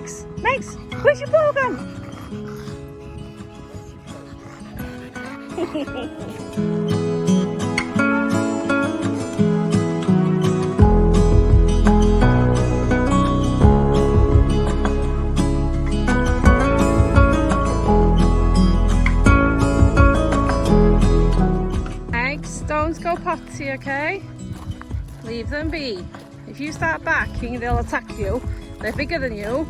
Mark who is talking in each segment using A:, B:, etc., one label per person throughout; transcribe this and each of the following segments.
A: Megs! Megs! Where's your ball gone? Eggs, don't go potty, okay? Leave them be. If you start barking, they'll attack you. They're bigger than you.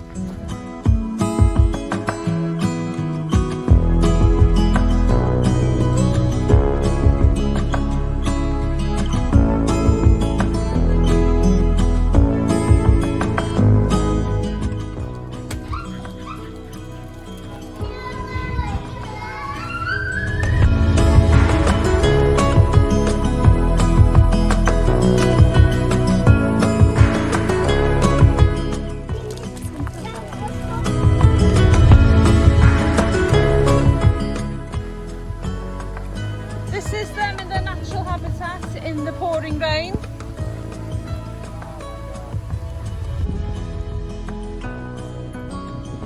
A: In the pouring rain.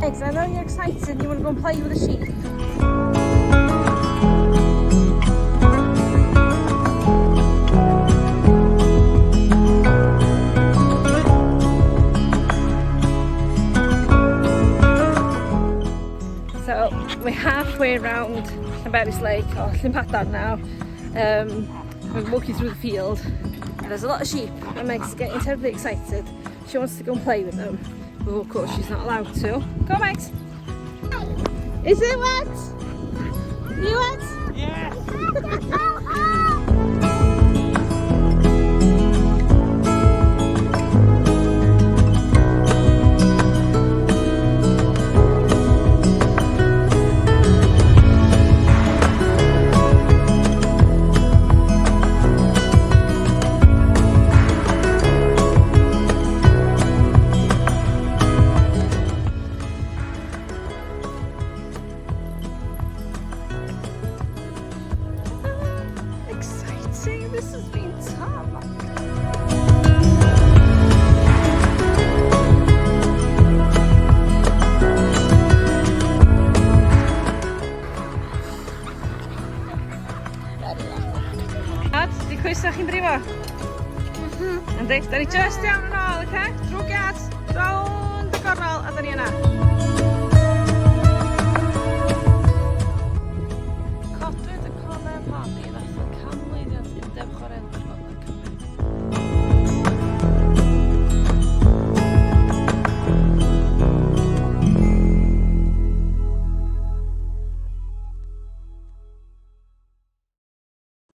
A: Eggs, I know you're excited, you want to go and play with the sheep. So we're halfway around Llanberis Lake, or Llyn Padarn now. We're walking through the field and there's a lot of sheep and Meg's is getting terribly excited. She wants to go and play with them, but of course she's not allowed to. Go Megs! Is it wet? You wet?
B: Yes!
A: This has been tough. Ad, di croeso chi'n brifo? Yndi, da ni just iawn yn ôl, oce? Drwg iad, rownd y gornel, a da ni yna.